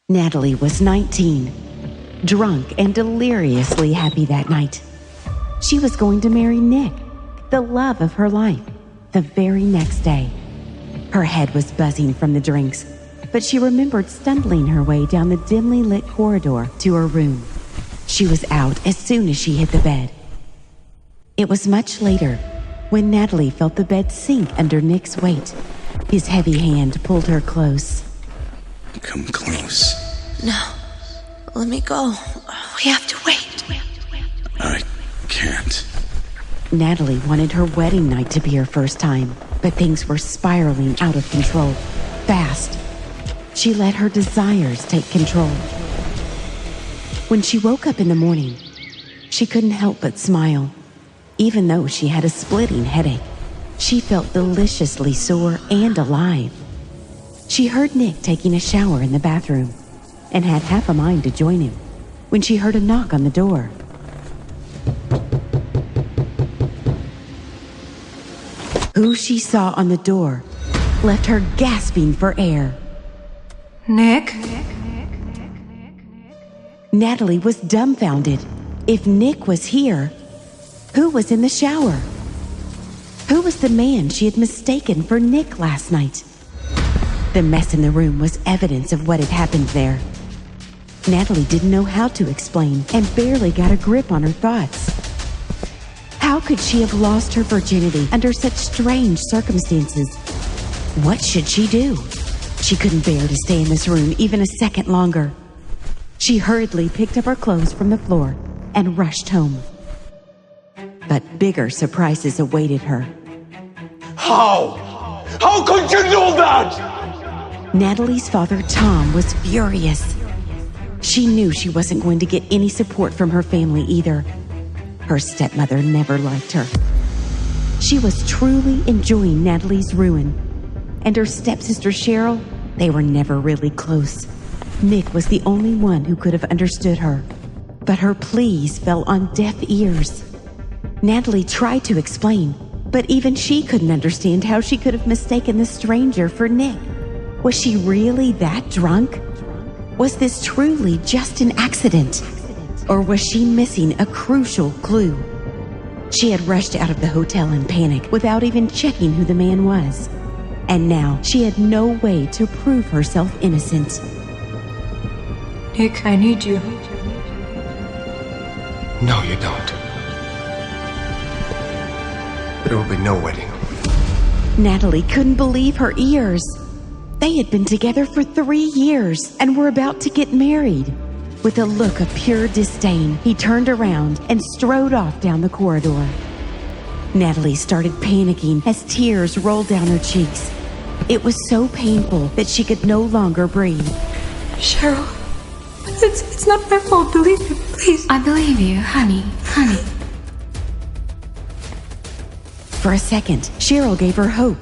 Natalie was 19, drunk and deliriously happy that night. She was going to marry Nick, the love of her life, the very next day. Her head was buzzing from the drinks, but she remembered stumbling her way down the dimly lit corridor to her room. She was out as soon as she hit the bed. It was much later when Natalie felt the bed sink under Nick's weight. His heavy hand pulled her close. Come close. No. Let me go. We have to wait. I can't. Natalie wanted her wedding night to be her first time, but things were spiraling out of control, fast. She let her desires take control. When she woke up in the morning, she couldn't help but smile. Even though she had a splitting headache, she felt deliciously sore and alive. She heard Nick taking a shower in the bathroom and had half a mind to join him when she heard a knock on the door. Who she saw on the door left her gasping for air. Nick? Natalie was dumbfounded. If Nick was here, who was in the shower? Who was the man she had mistaken for Nick last night? The mess in the room was evidence of what had happened there. Natalie didn't know how to explain and barely got a grip on her thoughts. How could she have lost her virginity under such strange circumstances? What should she do? She couldn't bear to stay in this room even a second longer. She hurriedly picked up her clothes from the floor and rushed home. But bigger surprises awaited her. How? How could you do that? Natalie's father, Tom, was furious. She knew she wasn't going to get any support from her family either. Her stepmother never liked her. She was truly enjoying Natalie's ruin. And her stepsister Cheryl, they were never really close. Nick was the only one who could have understood her. But her pleas fell on deaf ears. Natalie tried to explain, but even she couldn't understand how she could have mistaken the stranger for Nick. Was she really that drunk? Was this truly just an accident? Or was she missing a crucial clue? She had rushed out of the hotel in panic without even checking who the man was. And now she had no way to prove herself innocent. Nick, I need you. No, you don't. There will be no wedding. Natalie couldn't believe her ears. They had been together for 3 years and were about to get married. With a look of pure disdain, he turned around and strode off down the corridor. Natalie started panicking as tears rolled down her cheeks. It was so painful that she could no longer breathe. Cheryl, it's not my fault, believe me, please. I believe you, honey. For a second, Cheryl gave her hope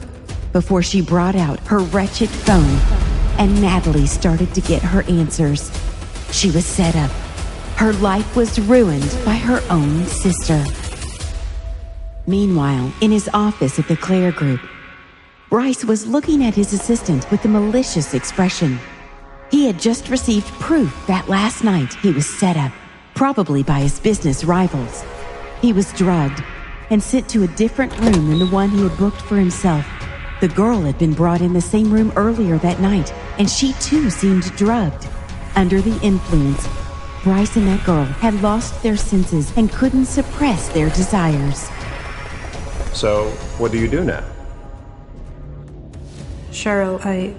before she brought out her wretched phone, and Natalie started to get her answers. She was set up. Her life was ruined by her own sister. Meanwhile, in his office at the Claire Group, Bryce was looking at his assistant with a malicious expression. He had just received proof that last night he was set up, probably by his business rivals. He was drugged and sent to a different room than the one he had booked for himself. The girl had been brought in the same room earlier that night, and she too seemed drugged. Under the influence, Bryce and that girl had lost their senses and couldn't suppress their desires. So, what do you do now? Cheryl, I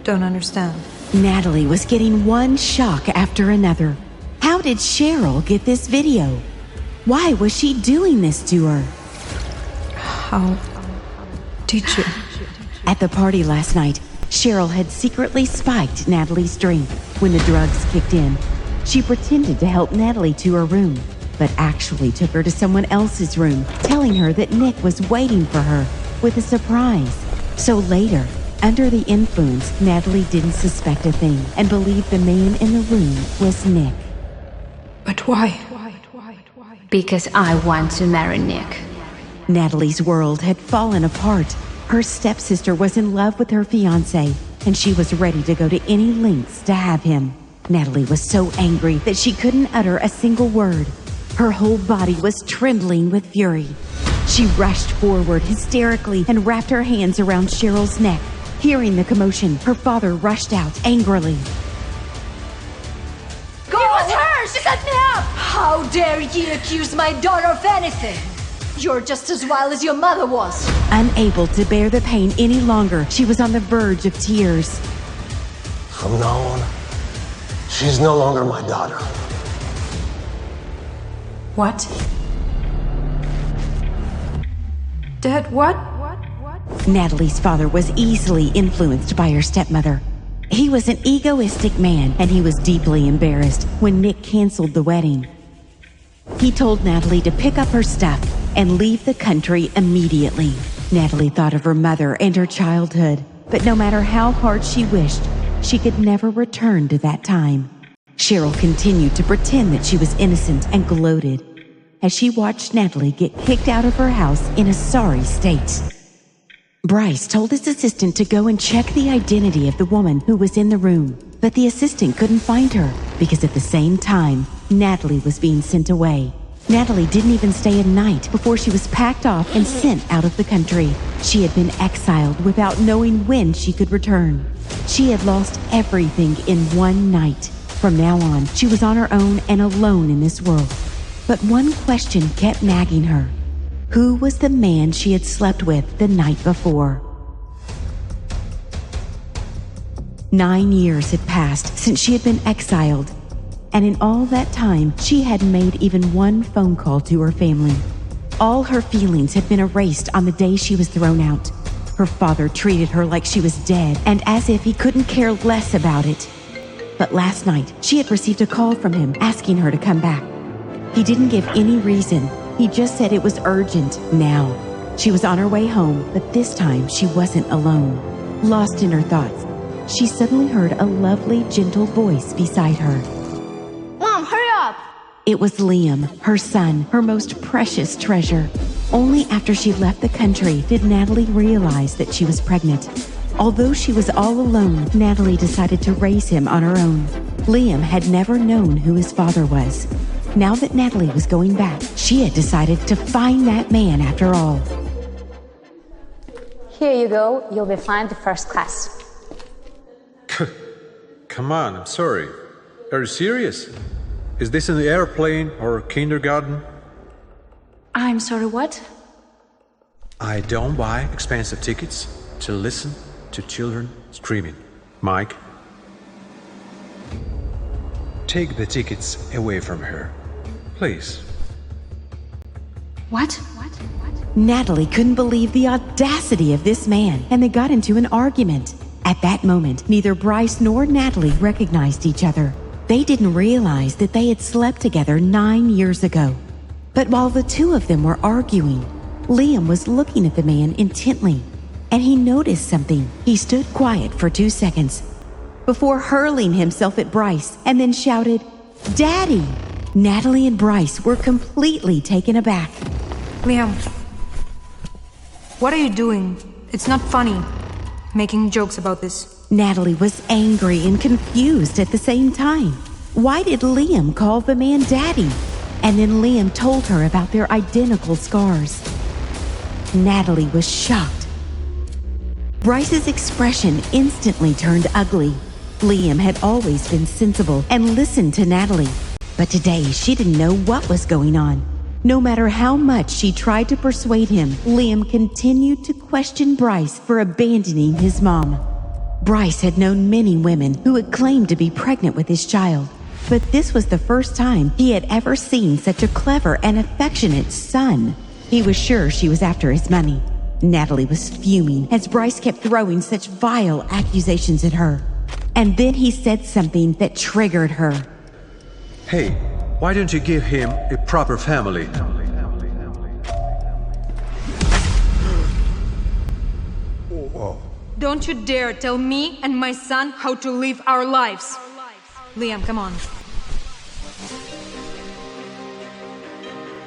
don't understand. Natalie was getting one shock after another. How did Cheryl get this video? Why was she doing this to her? How did you? At the party last night, Cheryl had secretly spiked Natalie's drink. When the drugs kicked in, she pretended to help Natalie to her room, but actually took her to someone else's room, telling her that Nick was waiting for her with a surprise. So later, under the influence, Natalie didn't suspect a thing and believed the man in the room was Nick. But why? Because I want to marry Nick. Natalie's world had fallen apart. Her stepsister was in love with her fiancé, and she was ready to go to any lengths to have him. Natalie was so angry that she couldn't utter a single word. Her whole body was trembling with fury. She rushed forward hysterically and wrapped her hands around Cheryl's neck. Hearing the commotion, her father rushed out angrily. Go! It was her! She set me up! How dare you accuse my daughter of anything? You're just as wild as your mother was. Unable to bear the pain any longer, she was on the verge of tears. From now on, she's no longer my daughter. What? Dad, what? Natalie's father was easily influenced by her stepmother. He was an egoistic man, and he was deeply embarrassed when Nick canceled the wedding. He told Natalie to pick up her stuff and leave the country immediately. Natalie thought of her mother and her childhood, but no matter how hard she wished, she could never return to that time. Cheryl continued to pretend that she was innocent and gloated as she watched Natalie get kicked out of her house in a sorry state. Bryce told his assistant to go and check the identity of the woman who was in the room, but the assistant couldn't find her because at the same time, Natalie was being sent away. Natalie didn't even stay a night before she was packed off and sent out of the country. She had been exiled without knowing when she could return. She had lost everything in one night. From now on, she was on her own and alone in this world. But one question kept nagging her. Who was the man she had slept with the night before? 9 years had passed since she had been exiled, and in all that time, she had made even one phone call to her family. All her feelings had been erased on the day she was thrown out. Her father treated her like she was dead, and as if he couldn't care less about it. But last night, she had received a call from him asking her to come back. He didn't give any reason. He just said it was urgent now. She was on her way home, but this time she wasn't alone. Lost in her thoughts, she suddenly heard a lovely, gentle voice beside her. Mom, hurry up! It was Liam, her son, her most precious treasure. Only after she left the country did Natalie realize that she was pregnant. Although she was all alone, Natalie decided to raise him on her own. Liam had never known who his father was. Now that Natalie was going back, she had decided to find that man after all. Here you go. You'll be flying to first class. Come on, I'm sorry. Are you serious? Is this an airplane or kindergarten? I'm sorry, what? I don't buy expensive tickets to listen to children screaming. Mike, take the tickets away from her. Please. What? Natalie couldn't believe the audacity of this man, and they got into an argument. At that moment, neither Bryce nor Natalie recognized each other. They didn't realize that they had slept together 9 years ago. But while the two of them were arguing, Liam was looking at the man intently, and he noticed something. He stood quiet for 2 seconds before hurling himself at Bryce and then shouted, "Daddy!" Natalie and Bryce were completely taken aback. Liam, what are you doing? It's not funny, making jokes about this. Natalie was angry and confused at the same time. Why did Liam call the man Daddy? And then Liam told her about their identical scars. Natalie was shocked. Bryce's expression instantly turned ugly. Liam had always been sensible and listened to Natalie. But today, she didn't know what was going on. No matter how much she tried to persuade him, Liam continued to question Bryce for abandoning his mom. Bryce had known many women who had claimed to be pregnant with his child, but this was the first time he had ever seen such a clever and affectionate son. He was sure she was after his money. Natalie was fuming as Bryce kept throwing such vile accusations at her. And then he said something that triggered her. Hey, why don't you give him a proper family? Whoa. Don't you dare tell me and my son how to live our lives. Liam, come on.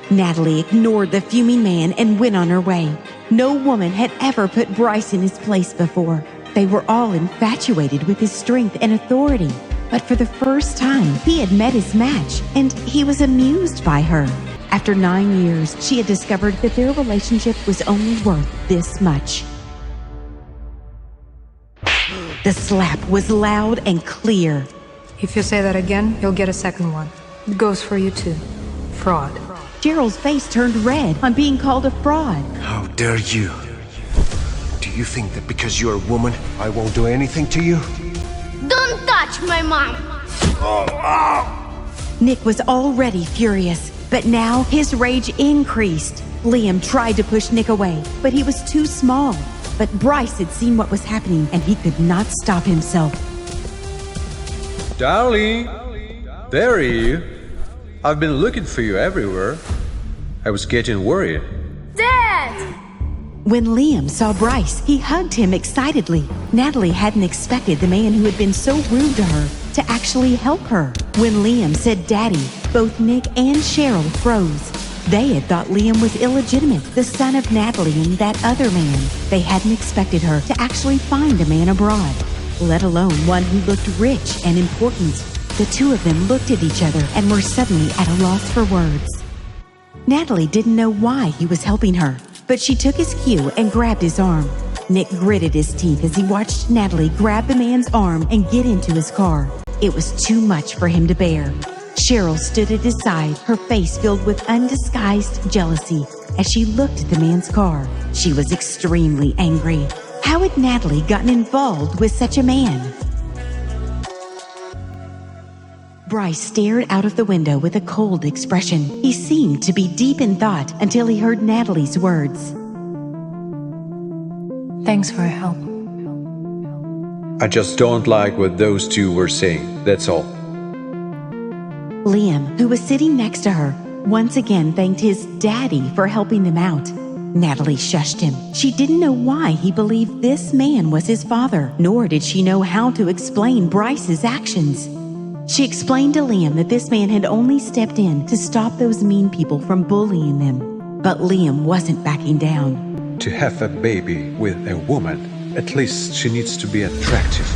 Natalie ignored the fuming man and went on her way. No woman had ever put Bryce in his place before. They were all infatuated with his strength and authority. But for the first time, he had met his match, and he was amused by her. After 9 years, she had discovered that their relationship was only worth this much. The slap was loud and clear. If you say that again, you'll get a second one. It goes for you too. Fraud. Cheryl's face turned red on being called a fraud. How dare you? Do you think that because you're a woman, I won't do anything to you? Don't touch my mom! Nick was already furious, but now his rage increased. Liam tried to push Nick away, but he was too small. But Bryce had seen what was happening, and he could not stop himself. Darling, there are you. I've been looking for you everywhere. I was getting worried. Dad! When Liam saw Bryce, he hugged him excitedly. Natalie hadn't expected the man who had been so rude to her to actually help her. When Liam said Daddy, both Nick and Cheryl froze. They had thought Liam was illegitimate, the son of Natalie and that other man. They hadn't expected her to actually find a man abroad, let alone one who looked rich and important. The two of them looked at each other and were suddenly at a loss for words. Natalie didn't know why he was helping her, but she took his cue and grabbed his arm. Nick gritted his teeth as he watched Natalie grab the man's arm and get into his car. It was too much for him to bear. Cheryl stood at his side, her face filled with undisguised jealousy as she looked at the man's car. She was extremely angry. How had Natalie gotten involved with such a man? Bryce stared out of the window with a cold expression. He seemed to be deep in thought until he heard Natalie's words. Thanks for your help. I just don't like what those two were saying, that's all. Liam, who was sitting next to her, once again thanked his daddy for helping them out. Natalie shushed him. She didn't know why he believed this man was his father, nor did she know how to explain Bryce's actions. She explained to Liam that this man had only stepped in to stop those mean people from bullying them. But Liam wasn't backing down. To have a baby with a woman, at least she needs to be attractive.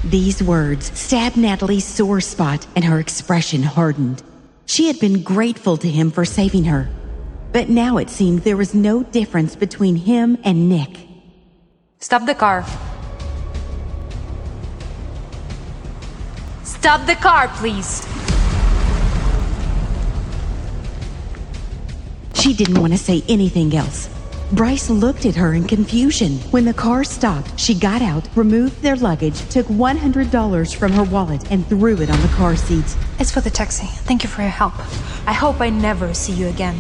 These words stabbed Natalie's sore spot, and her expression hardened. She had been grateful to him for saving her, but now it seemed there was no difference between him and Nick. Stop the car. Stop the car, please. She didn't want to say anything else. Bryce looked at her in confusion. When the car stopped, she got out, removed their luggage, took $100 from her wallet, and threw it on the car seat. It's for the taxi. Thank you for your help. I hope I never see you again.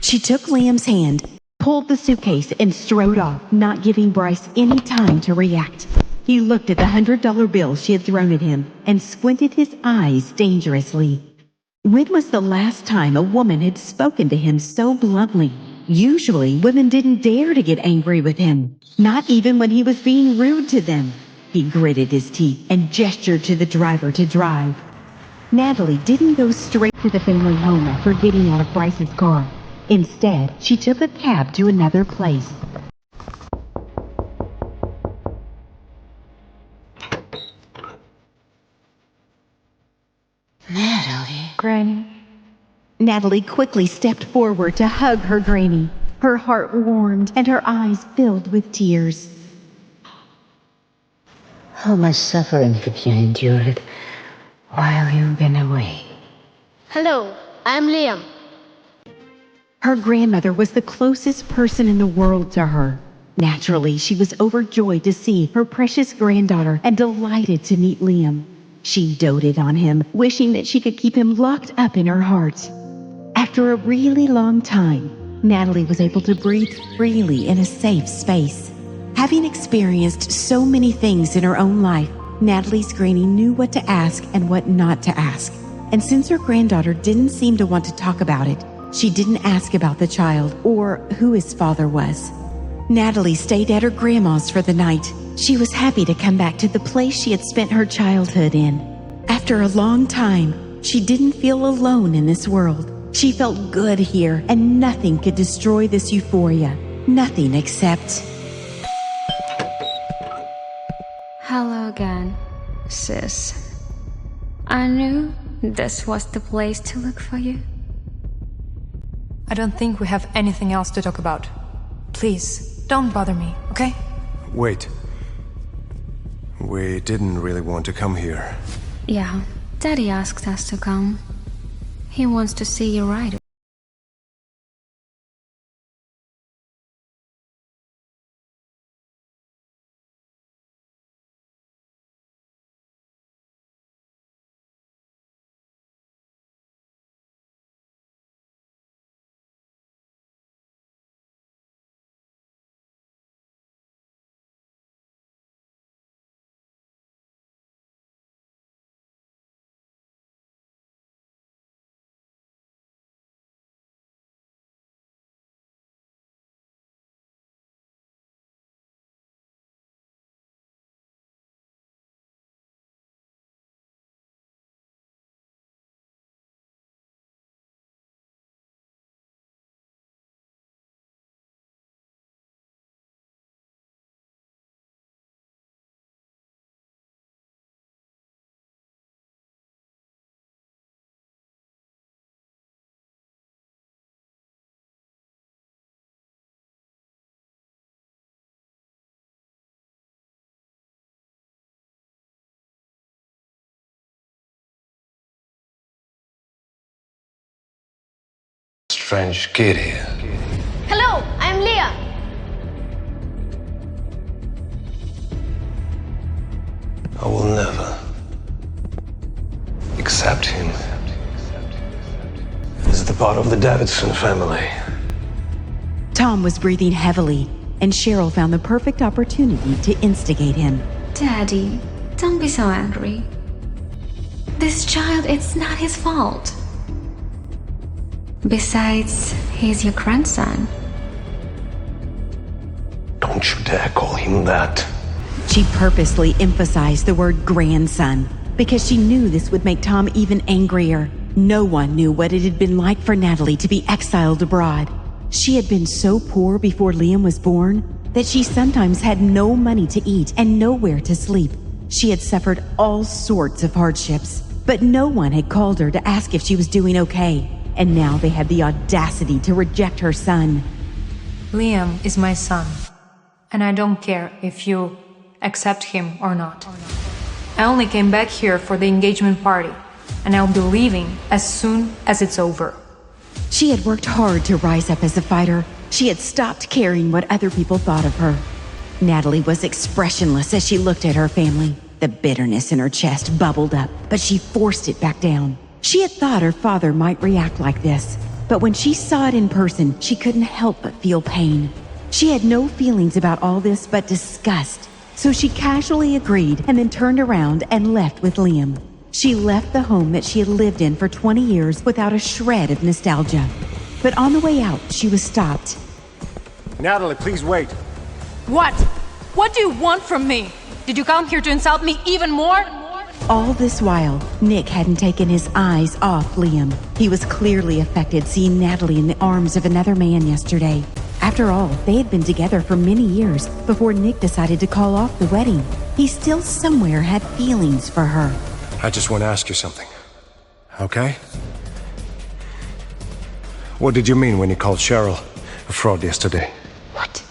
She took Liam's hand, pulled the suitcase, and strode off, not giving Bryce any time to react. He looked at the $100 bill she had thrown at him and squinted his eyes dangerously. When was the last time a woman had spoken to him so bluntly? Usually, women didn't dare to get angry with him, not even when he was being rude to them. He gritted his teeth and gestured to the driver to drive. Natalie didn't go straight to the family home after getting out of Bryce's car. Instead, she took a cab to another place. Natalie. Granny. Natalie quickly stepped forward to hug her granny. Her heart warmed and her eyes filled with tears. How much suffering have you endured while you've been away? Hello, I'm Liam. Her grandmother was the closest person in the world to her. Naturally, she was overjoyed to see her precious granddaughter and delighted to meet Liam. She doted on him, wishing that she could keep him locked up in her heart. After a really long time, Natalie was able to breathe freely in a safe space. Having experienced so many things in her own life, Natalie's granny knew what to ask and what not to ask. And since her granddaughter didn't seem to want to talk about it, she didn't ask about the child or who his father was. Natalie stayed at her grandma's for the night. She was happy to come back to the place she had spent her childhood in. After a long time, she didn't feel alone in this world. She felt good here, and nothing could destroy this euphoria. Nothing except Hello again, sis. I knew this was the place to look for you. I don't think we have anything else to talk about. Please, don't bother me, okay? Wait. We didn't really want to come here. Yeah, Daddy asked us to come. He wants to see you right. Strange kid here. Hello, I'm Leah. I will never accept him as the part of the Davidson family. Tom was breathing heavily, and Cheryl found the perfect opportunity to instigate him. Daddy, don't be so angry. This child, it's not his fault. Besides, he's your grandson. Don't you dare call him that. She purposely emphasized the word grandson because she knew this would make Tom even angrier. No one knew what it had been like for Natalie to be exiled abroad. She had been so poor before Liam was born that she sometimes had no money to eat and nowhere to sleep. She had suffered all sorts of hardships, but no one had called her to ask if she was doing okay. And now they had the audacity to reject her son. Liam is my son, and I don't care if you accept him or not. I only came back here for the engagement party, and I'll be leaving as soon as it's over. She had worked hard to rise up as a fighter. She had stopped caring what other people thought of her. Natalie was expressionless as she looked at her family. The bitterness in her chest bubbled up, but she forced it back down. She had thought her father might react like this, but when she saw it in person, she couldn't help but feel pain. She had no feelings about all this but disgust, so she casually agreed and then turned around and left with Liam. She left the home that she had lived in for 20 years without a shred of nostalgia. But on the way out, she was stopped. Natalie, please wait. What? What do you want from me? Did you come here to insult me even more? All this while, Nick hadn't taken his eyes off Liam. He was clearly affected seeing Natalie in the arms of another man yesterday. After all, they had been together for many years before Nick decided to call off the wedding. He still somewhere had feelings for her. I just want to ask you something, okay? What did you mean when you called Cheryl a fraud yesterday? What?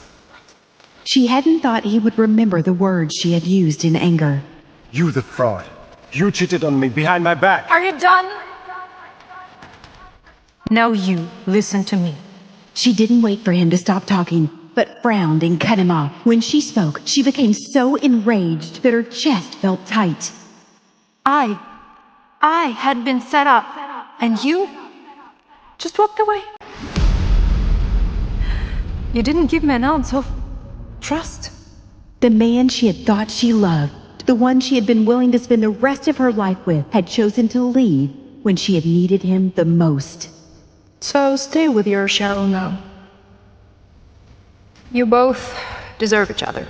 She hadn't thought he would remember the words she had used in anger. You the fraud. You cheated on me behind my back. Are you done? Now you listen to me. She didn't wait for him to stop talking, but frowned and cut him off. When she spoke, she became so enraged that her chest felt tight. I had been set up, and you just walked away. You didn't give me an ounce of trust. The man she had thought she loved, the one she had been willing to spend the rest of her life with, had chosen to leave when she had needed him the most. So stay with your Cheryl now. You both deserve each other.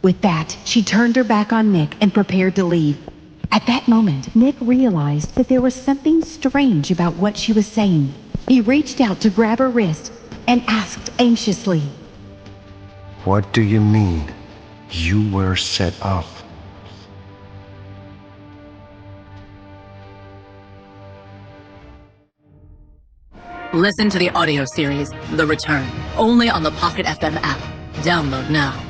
With that, she turned her back on Nick and prepared to leave. At that moment, Nick realized that there was something strange about what she was saying. He reached out to grab her wrist and asked anxiously, What do you mean? You were set up. Listen to the audio series, The Return, only on the Pocket FM app. Download now.